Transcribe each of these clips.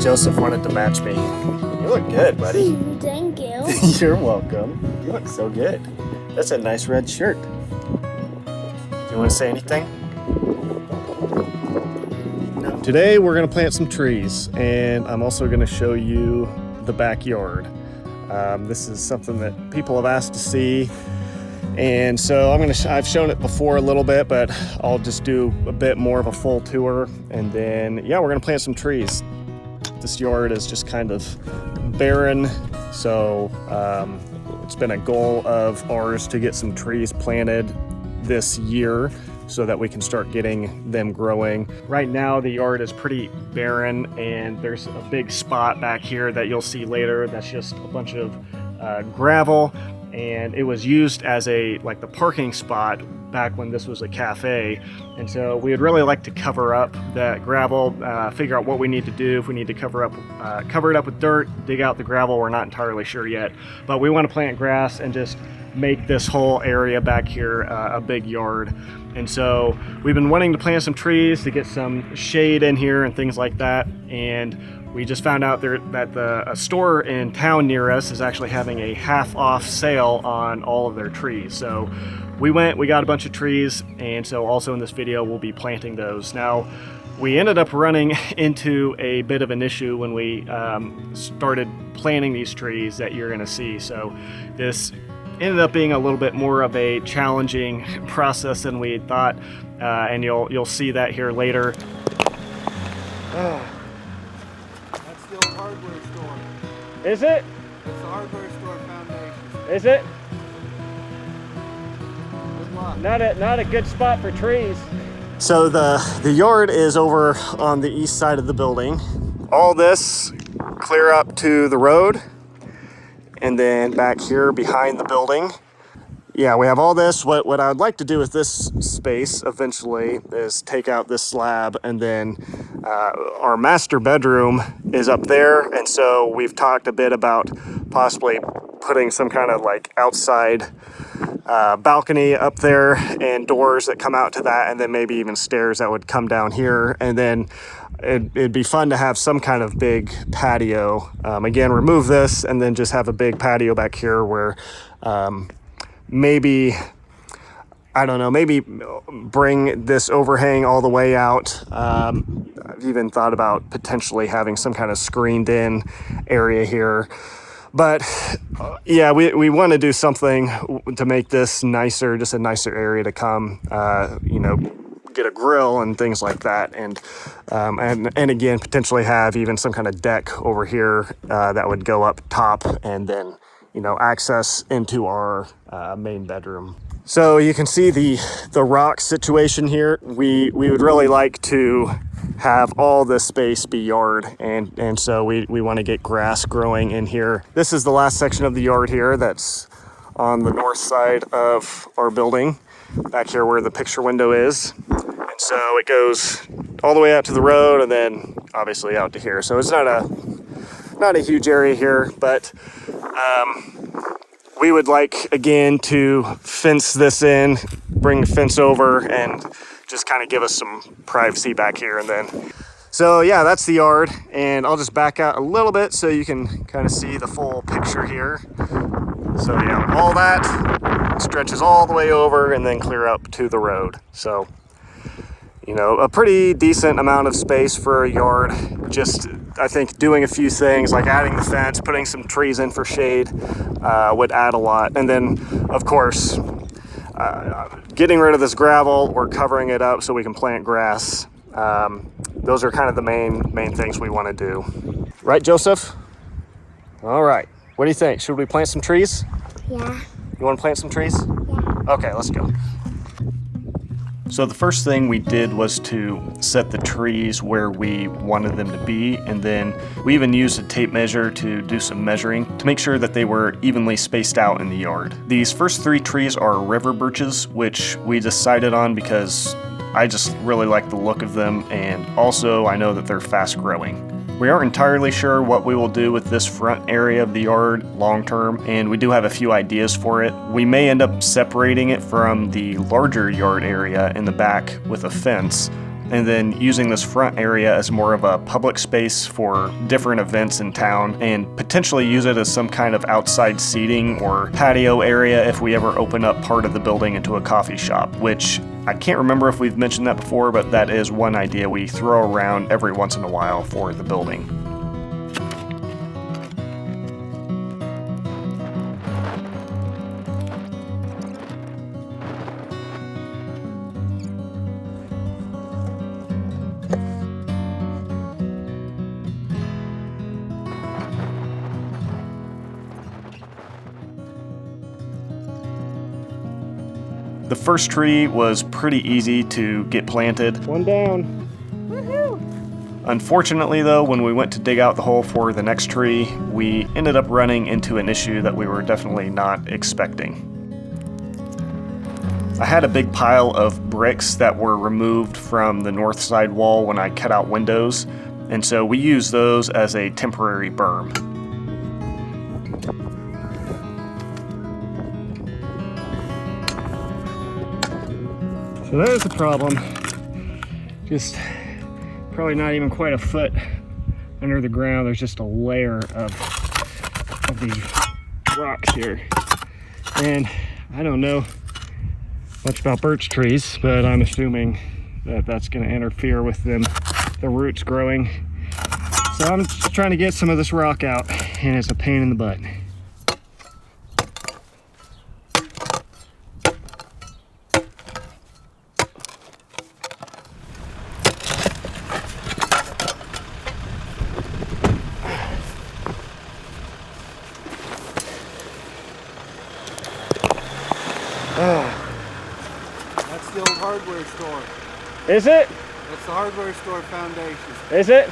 Joseph wanted to match me. You look good, buddy. Thank you. You're welcome. You look so good. That's a nice red shirt. Do you want to say anything? No. Today we're going to plant some trees, and I'm also going to show you the backyard. This is something that people have asked to see, and so I've shown it before a little bit, but I'll just do a bit more of a full tour, and then yeah, we're going to plant some trees. This yard is just kind of barren, so it's been a goal of ours to get some trees planted this year so that we can start getting them growing. Right now the yard is pretty barren, and there's a big spot back here that you'll see later that's just a bunch of gravel, and it was used as the parking spot back when this was a cafe, and so we would really like to cover up that gravel, figure out what we need to do, if we need to cover it up with dirt, dig out the gravel. We're not entirely sure yet, but we want to plant grass and just make this whole area back here a big yard. And so we've been wanting to plant some trees to get some shade in here and things like that, and we just found out that a store in town near us is actually having a half-off sale on all of their trees. So we got a bunch of trees, and so also in this video we'll be planting those. Now, we ended up running into a bit of an issue when we started planting these trees that you're going to see. So this ended up being a little bit more of a challenging process than we had thought, and you'll see that here later. That's still a hardware store. Is it? It's a hardware store foundation. Is it? Good luck. Not a good spot for trees. So the yard is over on the east side of the building. All this clear up to the road, and then back here behind the building, yeah, we have all this. What I would like to do with this space eventually is take out this slab, and then our master bedroom is up there, and so we've talked a bit about possibly putting some kind of outside balcony up there and doors that come out to that, and then maybe even stairs that would come down here, and then it'd be fun to have some kind of big patio. Again, remove this and then just have a big patio back here where maybe bring this overhang all the way out. I've even thought about potentially having some kind of screened in area here. But yeah, we want to do something to make this nicer, just a nicer area to come, get a grill and things like that. And again, potentially have even some kind of deck over here that would go up top and then, access into our main bedroom. So you can see the rock situation here. We would really like to have all this space be yard, and so we want to get grass growing in here. This is the last section of the yard here that's on the north side of our building, back here where the picture window is. And so it goes all the way out to the road, and then obviously out to here. So it's not a huge area here, but we would like, again, to fence this in, bring the fence over, and just kind of give us some privacy back here. And then, so yeah, that's the yard, and I'll just back out a little bit so you can kind of see the full picture here. So yeah, all that stretches all the way over and then clear up to the road. So, a pretty decent amount of space for a yard. Just, I think doing a few things like adding the fence, putting some trees in for shade would add a lot. And then, of course, getting rid of this gravel or covering it up so we can plant grass. Those are kind of the main things we want to do. Right, Joseph? All right. What do you think? Should we plant some trees? Yeah. You want to plant some trees? Yeah. Okay, let's go. So the first thing we did was to set the trees where we wanted them to be, and then we even used a tape measure to do some measuring to make sure that they were evenly spaced out in the yard. These first 3 trees are river birches, which we decided on because I just really like the look of them, and also I know that they're fast growing. We aren't entirely sure what we will do with this front area of the yard long term, and we do have a few ideas for it. We may end up separating it from the larger yard area in the back with a fence, and then using this front area as more of a public space for different events in town, and potentially use it as some kind of outside seating or patio area if we ever open up part of the building into a coffee shop, which I can't remember if we've mentioned that before, but that is one idea we throw around every once in a while for the building. The first tree was pretty easy to get planted. One down. Woohoo! Unfortunately though, when we went to dig out the hole for the next tree, we ended up running into an issue that we were definitely not expecting. I had a big pile of bricks that were removed from the north side wall when I cut out windows, and so we used those as a temporary berm. So there's the problem. Just probably not even quite a foot under the ground. There's just a layer of these rocks here. And I don't know much about birch trees, but I'm assuming that that's going to interfere with the roots growing. So I'm just trying to get some of this rock out, and it's a pain in the butt. That's the old hardware store. Is it? That's the hardware store foundation. Is it?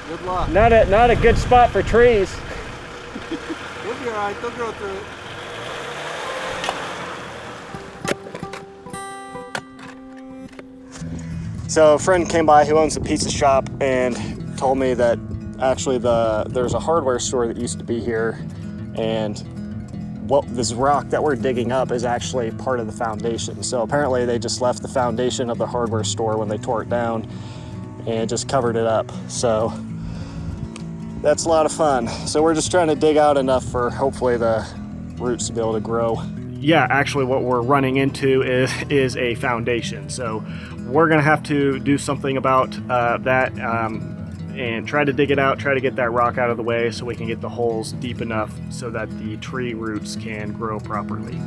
Good luck. Not a good spot for trees. You'll be alright, they'll grow through it. So a friend came by who owns a pizza shop and told me that actually there's a hardware store that used to be here, and this rock that we're digging up is actually part of the foundation. So apparently they just left the foundation of the hardware store when they tore it down and just covered it up. So that's a lot of fun. So we're just trying to dig out enough for hopefully the roots to be able to grow. Yeah, actually what we're running into is a foundation. So we're gonna have to do something about that and try to dig it out, try to get that rock out of the way so we can get the holes deep enough so that the tree roots can grow properly.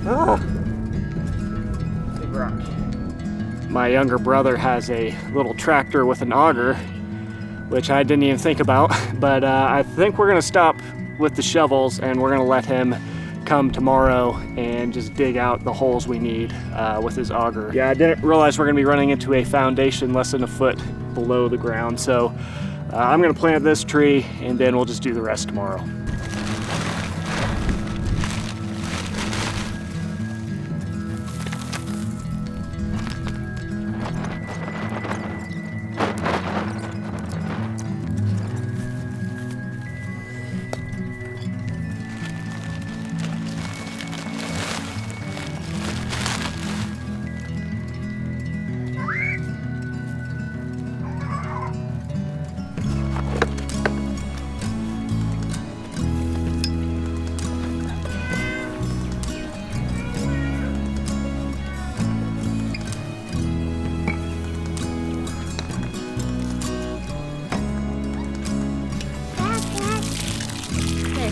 Ah. Big rock. My younger brother has a little tractor with an auger, which I didn't even think about, but I think we're gonna stop with the shovels and we're gonna let him come tomorrow and just dig out the holes we need with his auger. Yeah, I didn't realize we're gonna be running into a foundation less than a foot below the ground, so I'm gonna plant this tree and then we'll just do the rest tomorrow.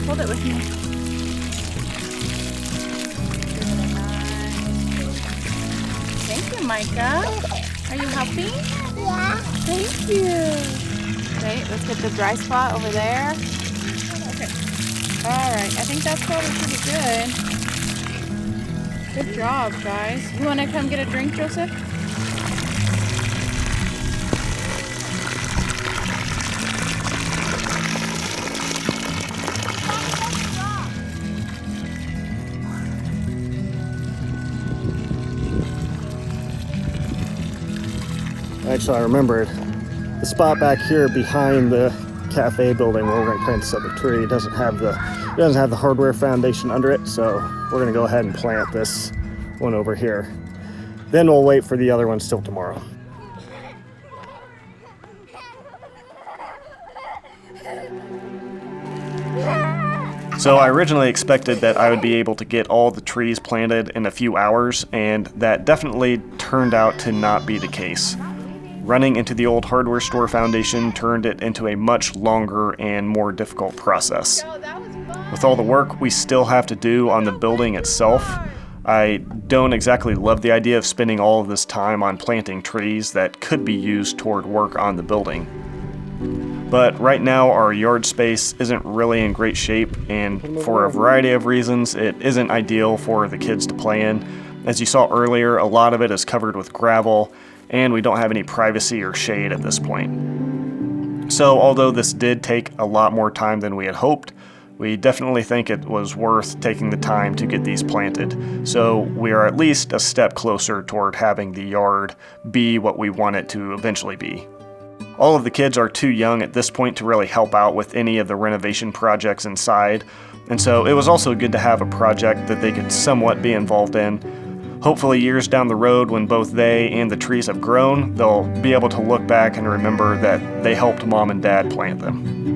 Hold it with me. Thank you, Micah. Are you helping? Yeah. Thank you. Okay, let's get the dry spot over there. Okay. All right, I think that's probably pretty good. Good job, guys. You want to come get a drink, Joseph? Actually, I remembered the spot back here behind the cafe building where we're going to plant this other tree doesn't have the hardware foundation under it, so we're going to go ahead and plant this one over here. Then we'll wait for the other ones till tomorrow. So I originally expected that I would be able to get all the trees planted in a few hours, and that definitely turned out to not be the case. Running into the old hardware store foundation turned it into a much longer and more difficult process. With all the work we still have to do on the building itself, I don't exactly love the idea of spending all of this time on planting trees that could be used toward work on the building. But right now our yard space isn't really in great shape, and for a variety of reasons it isn't ideal for the kids to play in. As you saw earlier, a lot of it is covered with gravel, and we don't have any privacy or shade at this point. So although this did take a lot more time than we had hoped, we definitely think it was worth taking the time to get these planted. So we are at least a step closer toward having the yard be what we want it to eventually be. All of the kids are too young at this point to really help out with any of the renovation projects inside, and so it was also good to have a project that they could somewhat be involved in. Hopefully years down the road, when both they and the trees have grown, they'll be able to look back and remember that they helped Mom and Dad plant them.